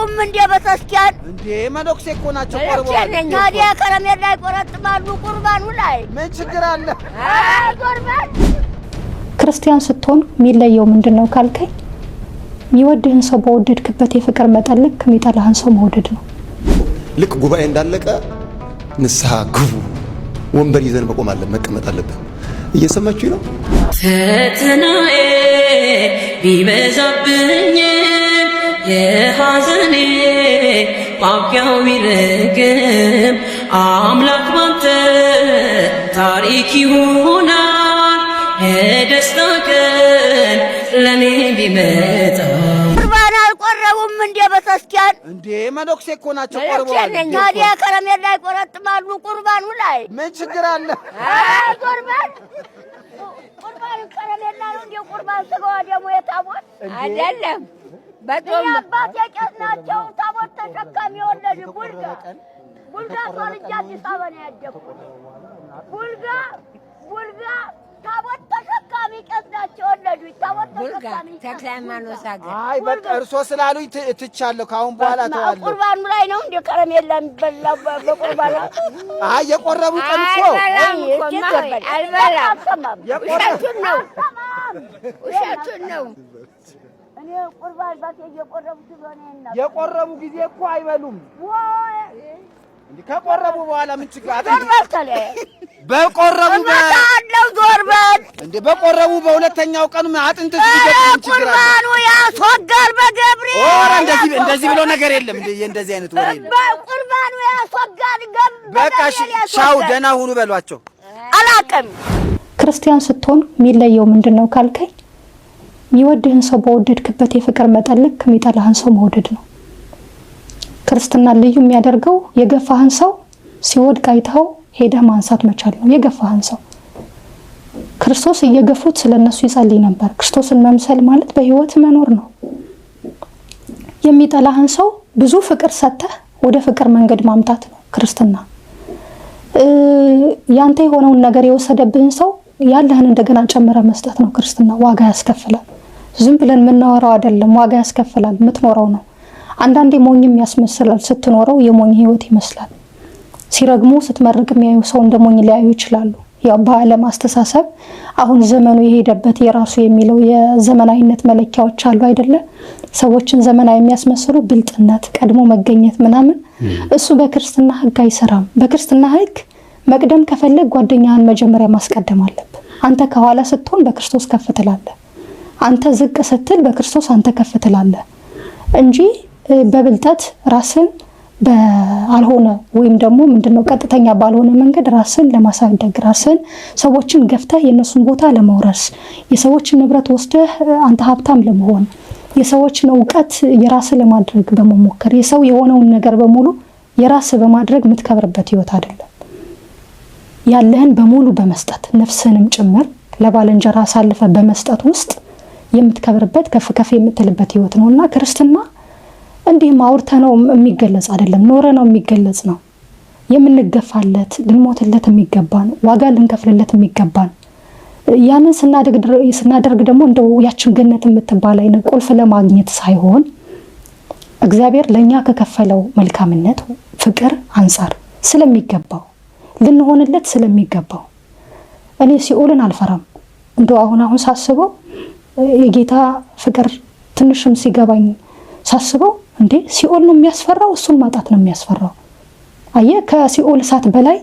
አልቆረቡም እንዴ በተስኪያን እንዴ መነኩሴ እኮ ናቸው ቆርበዋል። ታዲያ ከረሜላ ይቆረጥማሉ ቁርባኑ ላይ ምን ችግር አለ? ቁርባን ክርስቲያን ስትሆን የሚለየው ምንድነው ካልከኝ የሚወድህን ሰው በወደድክበት የፍቅር መጠን ልክ የሚጠላህን ሰው መውደድ ነው። ልክ ጉባኤ እንዳለቀ ንስሐ ግቡ፣ ወንበር ይዘን መቀመጥ አለብን። እየሰማችሁ ነው? ፈተናዬ ቢበዛብኝ የሐዘኔ ማብቂያው ቢረግም አምላክ ባንተ ታሪክ ይሆናል የደስታ ቀን ለኔ ቢመጣ። ቁርባን አልቆረቡም እንዴ በተስኪያን እንዴ መነኩሴ እኮ ናቸው ቆርበዋል። ታዲያ ከረሜላ ይቆረጥማሉ ቁርባኑ ላይ ምን ችግር አለ? ቁርባን ከረሜላ ነው እንዴ? ቁርባን ስጋዋ ደግሞ የታቦት አይደለም። በጣም አባት የቄስ ናቸው። ታቦት ተሸካሚ ወለድ ቡልጋ ተወልጄ አዲስ አበባ ነው ያደግኩት። ቡልጋ ታቦት ተሸካሚ ቄስ ናቸው ወለዱ። ታቦት ተሸካሚ ተክለ ሃይማኖት አገር። አይ በቃ እርሶ ስላሉኝ ትቻለሁ። ካሁን በኋላ ተዋለሁ። ቁርባኑ ላይ ነው እንዴ ከረሜላ የሚበላው? በቁርባኑ አይ የቆረቡ ቀን እኮ አልበላም። ውሸቱን ነው። እኔ ቁርባን ባክ እየቆረቡ ስለሆነ የቆረቡ ጊዜ እኮ አይበሉም። እንዴ ከቆረቡ በኋላ ምን ችግር አለ? በቆረቡ ዞርበል እንዴ በቆረቡ በሁለተኛው ቀን አጥንት ሲገጥም ችግር አለ? ቁርባኑ ያስወጋል በገብርኤል። ኦራ እንደዚህ ብሎ ነገር የለም። እንደዚህ አይነት ወሬ የለም። ቁርባኑ ያስወጋል በቃ ሻው ደህና ሁኑ በሏቸው። አላቀም ክርስቲያን ስትሆን የሚለየው ምንድነው ካልከኝ የሚወድህን ሰው በወደድክበት የፍቅር መጠን ልክ የሚጠላህን ሰው መውደድ ነው። ክርስትና ልዩ የሚያደርገው የገፋህን ሰው ሲወድቅ አይተው ሄደህ ማንሳት መቻል ነው። የገፋህን ሰው ክርስቶስ እየገፉት ስለነሱ ይጸልይ ነበር። ክርስቶስን መምሰል ማለት በህይወት መኖር ነው። የሚጠላህን ሰው ብዙ ፍቅር ሰጥተህ ወደ ፍቅር መንገድ ማምጣት ነው ክርስትና። ያንተ የሆነውን ነገር የወሰደብህን ሰው ያለህን እንደገና ጨምረ መስጠት ነው ክርስትና። ዋጋ ያስከፍላል። ዝም ብለን የምናወራው አይደለም፣ ዋጋ ያስከፍላል። የምትኖረው ነው። አንዳንዴ ሞኝም ያስመስላል። ስትኖረው የሞኝ ህይወት ይመስላል። ሲረግሙ ስትመርቅ የሚያዩ ሰው እንደሞኝ ሊያዩ ይችላሉ። ያው በዓለም አስተሳሰብ አሁን ዘመኑ የሄደበት የራሱ የሚለው የዘመናዊነት መለኪያዎች አሉ አይደለ? ሰዎችን ዘመናዊ የሚያስመስሉ ብልጥነት፣ ቀድሞ መገኘት ምናምን፣ እሱ በክርስትና ህግ አይሰራም። በክርስትና ህግ መቅደም ከፈለግ ጓደኛህን መጀመሪያ ማስቀደም አለብህ። አንተ ከኋላ ስትሆን በክርስቶስ ከፍ ትላለህ። አንተ ዝቅ ስትል በክርስቶስ አንተ ከፍ ትላለህ እንጂ በብልጠት ራስን በአልሆነ ወይም ደግሞ ምንድነው ቀጥተኛ ባልሆነ መንገድ ራስን ለማሳደግ ራስን ሰዎችን ገፍተህ የነሱን ቦታ ለመውረስ የሰዎችን ንብረት ወስደህ አንተ ሀብታም ለመሆን የሰዎችን ዕውቀት የራስ ለማድረግ በመሞከር የሰው የሆነውን ነገር በሙሉ የራስ በማድረግ የምትከብርበት ህይወት አይደለም። ያለህን በሙሉ በመስጠት ነፍስህንም ጭምር ለባልንጀራ አሳልፈ በመስጠት ውስጥ የምትከብርበት ከፍ ከፍ የምትልበት ህይወት ነውና ክርስትና እንዲህ ማውርተ ነው የሚገለጽ አይደለም፣ ኖረ ነው የሚገለጽ ነው። የምንገፋለት ልንሞትለት የሚገባን ዋጋ ልንከፍልለት የሚገባን ያንን ስናደርግ ደግሞ እንደው ያችን ገነት የምትባል አይነት ቁልፍ ለማግኘት ሳይሆን እግዚአብሔር ለኛ ከከፈለው መልካምነት ፍቅር አንፃር ስለሚገባው ልንሆንለት ስለሚገባው እኔ ሲኦልን አልፈራም። እንደው አሁን ሳስበው የጌታ ፍቅር ትንሽም ሲገባኝ ሳስበው እንዴ ሲኦል ነው የሚያስፈራው፣ እሱን ማጣት ነው የሚያስፈራው። አየ ከሲኦል እሳት በላይ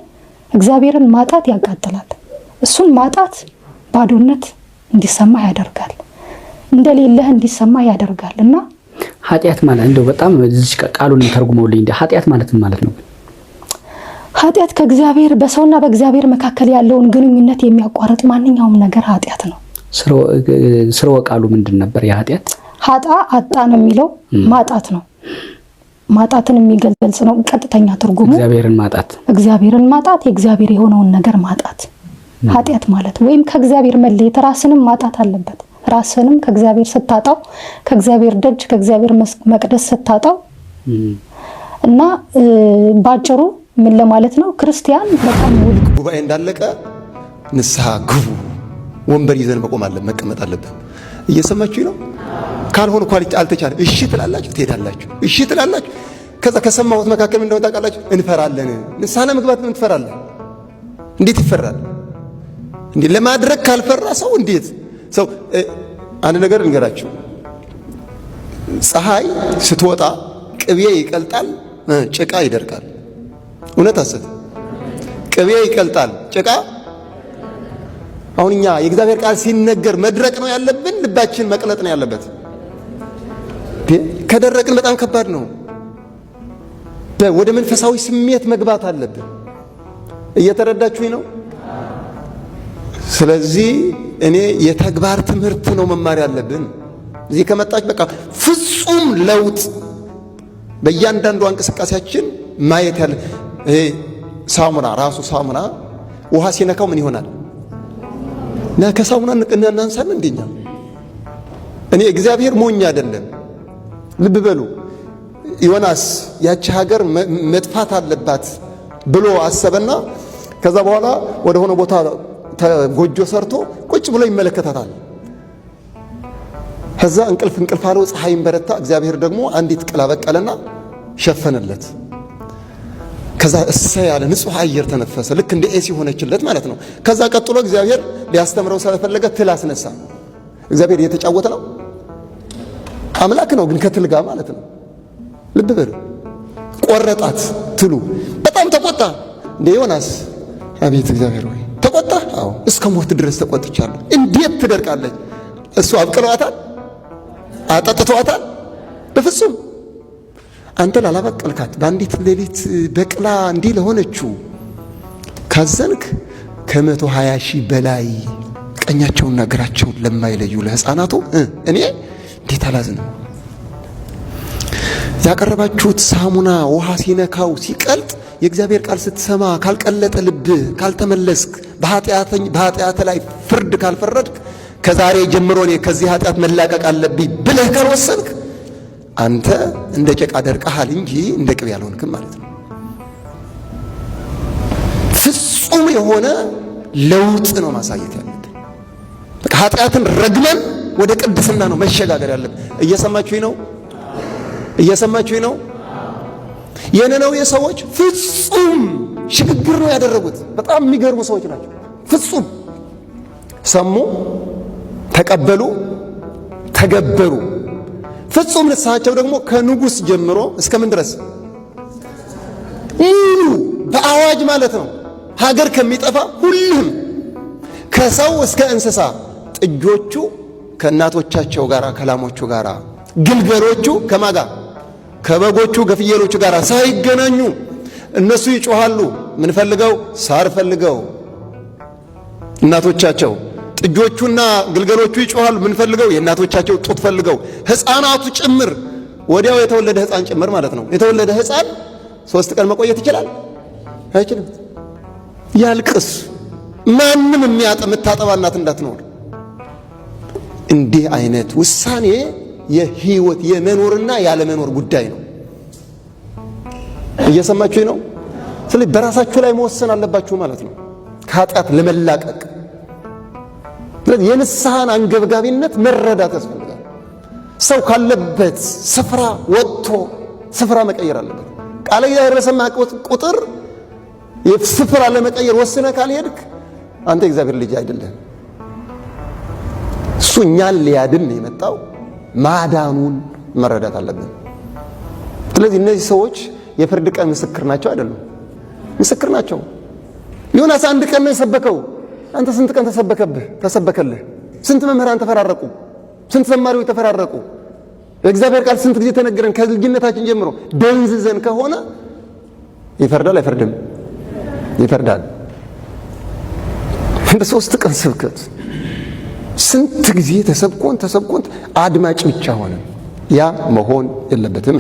እግዚአብሔርን ማጣት ያቃጥላል። እሱን ማጣት ባዶነት እንዲሰማ ያደርጋል፣ እንደሌለህ እንዲሰማ ያደርጋልና ኃጢአት ማለት እንደው በጣም እዚህ ቃሉን ተርጉመውልኝ እንደ ኃጢአት ማለት ምን ማለት ነው? ኃጢአት ከእግዚአብሔር በሰውና በእግዚአብሔር መካከል ያለውን ግንኙነት የሚያቋርጥ ማንኛውም ነገር ኃጢአት ነው። ስርወ ቃሉ ምንድን ነበር? የኃጢአት ኃጣ አጣ ነው የሚለው ማጣት ነው። ማጣትን የሚገልጽ ነው ቀጥተኛ ትርጉሙ። እግዚአብሔርን ማጣት የእግዚአብሔር የሆነውን ነገር ማጣት ኃጢአት ማለት ወይም ከእግዚአብሔር መለየት ራስንም ማጣት አለበት። ራስንም ከእግዚአብሔር ስታጣው ከእግዚአብሔር ደጅ ከእግዚአብሔር መቅደስ ስታጣው እና ባጭሩ ምን ለማለት ነው? ክርስቲያን በጣም ጉባኤ እንዳለቀ ንስሐ ግቡ፣ ወንበር ይዘን መቀመጥ አለብን። እየሰማችሁ ነው? ካልሆነ ኳሊቲ አልተቻለ እሺ ትላላችሁ ትሄዳላችሁ እሺ ትላላችሁ ከዛ ከሰማሁት መካከል ምን እንደሆነ ታውቃላችሁ እንፈራለን ንስሐ መግባት ምን ትፈራለህ እንዴት ይፈራል እንዴ ለማድረግ ካልፈራ ሰው እንዴት ሰው አንድ ነገር እንገራችሁ ፀሐይ ስትወጣ ቅቤ ይቀልጣል ጭቃ ይደርቃል እውነት አሰት ቅቤ ይቀልጣል ጭቃ አሁንኛ የእግዚአብሔር ቃል ሲነገር መድረቅ ነው ያለብን ልባችን መቅለጥ ነው ያለበት ከደረቅን በጣም ከባድ ነው ወደ መንፈሳዊ ስሜት መግባት አለብን እየተረዳችሁኝ ነው ስለዚህ እኔ የተግባር ትምህርት ነው መማር ያለብን እዚህ ከመጣች በቃ ፍጹም ለውጥ በእያንዳንዱ እንቅስቃሴያችን ማየት ያለ ይሄ ሳሙና ራሱ ሳሙና ውሃ ሲነካው ምን ይሆናል ከሳሙና እናንሳን እንደኛ እኔ እግዚአብሔር ሞኝ አይደለም ልብ በሉ ዮናስ ያቺ ሀገር መጥፋት አለባት ብሎ አሰበና ከዛ በኋላ ወደ ሆነ ቦታ ጎጆ ሰርቶ ቁጭ ብሎ ይመለከታታል ከዛ እንቅልፍ አለው ፀሐይን በረታ እግዚአብሔር ደግሞ አንዲት ቅል አበቀለና ሸፈነለት ከዛ እሰይ ያለ ንጹህ አየር ተነፈሰ ልክ እንደ ኤሲ ሆነችለት ማለት ነው ከዛ ቀጥሎ እግዚአብሔር ሊያስተምረው ስለፈለገ ትል አስነሳ እግዚአብሔር እየተጫወተ ነው አምላክ ነው ግን ከትል ጋር ማለት ነው ልብ በሉ ቆረጣት ትሉ በጣም ተቆጣ እንደ ዮናስ አቤት እግዚአብሔር ሆይ ተቆጣ አዎ እስከ ሞት ድረስ ተቆጥቻለሁ እንዴት ትደርቃለች እሱ አብቅሏታል አጠጥቷታል በፍጹም አንተ ላላበቀልካት በአንዲት ሌሊት በቅላ እንዲህ ለሆነችው ካዘንክ ከ120,000 በላይ ቀኛቸውና ግራቸውን ለማይለዩ ለሕፃናቱ እኔ እንዴት አላዝንም ያቀረባችሁት ሳሙና ውሃ ሲነካው ሲቀልጥ የእግዚአብሔር ቃል ስትሰማ ካልቀለጠ ልብ ካልተመለስክ በኃጢአት ላይ ፍርድ ካልፈረድክ ከዛሬ ጀምሮ እኔ ከዚህ ኃጢአት መላቀቅ አለብኝ ብለህ ካልወሰንክ አንተ እንደ ጨቃ ደርቀሃል እንጂ እንደ ቅቤ ያልሆንክም ማለት ነው ፍጹም የሆነ ለውጥ ነው ማሳየት ያለብን በቃ ኃጢአትን ረግመን ወደ ቅድስና ነው መሸጋገር ያለብን እየሰማችሁኝ ነው የነነዌ ሰዎች ፍጹም ሽግግር ነው ያደረጉት በጣም የሚገርሙ ሰዎች ናቸው ፍጹም ሰሙ ተቀበሉ ተገበሩ ፍጹም ንስሐቸው ደግሞ ከንጉስ ጀምሮ እስከ ምን ድረስ በአዋጅ ማለት ነው ሀገር ከሚጠፋ ሁሉም ከሰው እስከ እንስሳ ጥጆቹ ከእናቶቻቸው ጋር ከላሞቹ ጋር ግልገሎቹ ከማጋ ከበጎቹ ከፍየሎቹ ጋር ሳይገናኙ እነሱ ይጮሃሉ ምን ፈልገው ሳር ፈልገው እናቶቻቸው ጥጆቹና ግልገሎቹ ይጮሃሉ ምን ፈልገው የእናቶቻቸው ጡት ፈልገው ሕፃናቱ ጭምር ወዲያው የተወለደ ሕፃን ጭምር ማለት ነው የተወለደ ሕፃን 3 ቀን መቆየት ይችላል አይችልም ያልቅስ ማንንም የምታጠባ እናት እንዳትኖር እንዲህ አይነት ውሳኔ የህይወት የመኖርና ያለመኖር ጉዳይ ነው እየሰማችሁኝ ነው ስለዚህ በራሳችሁ ላይ መወሰን አለባችሁ ማለት ነው ከኃጢአት ለመላቀቅ ስለዚህ የንስሐን አንገብጋቢነት መረዳት ያስፈልጋል ሰው ካለበት ስፍራ ወጥቶ ስፍራ መቀየር አለበት ቃለ እግዚአብሔር በሰማ ቁጥር የስፍራ ለመቀየር ወስነ ካልሄድክ አንተ እግዚአብሔር ልጅ አይደለም እሱ እኛን ሊያድን የመጣው ማዳኑን መረዳት አለብን ስለዚህ እነዚህ ሰዎች የፍርድ ቀን ምስክር ናቸው አይደሉም ምስክር ናቸው ዮናስ አንድ ቀን ነው የሰበከው አንተ ስንት ቀን ተሰበከልህ ስንት መምህራን ተፈራረቁ ስንት ዘማሪዎች ተፈራረቁ እግዚአብሔር ቃል ስንት ጊዜ ተነገረን ከልጅነታችን ጀምሮ ደንዝዘን ከሆነ ይፈርዳል አይፈርድም ይፈርዳል በሶስት ቀን ስብከት ስንት ጊዜ ተሰብኮን አድማጭ ብቻ ሆነ ያ መሆን የለበትም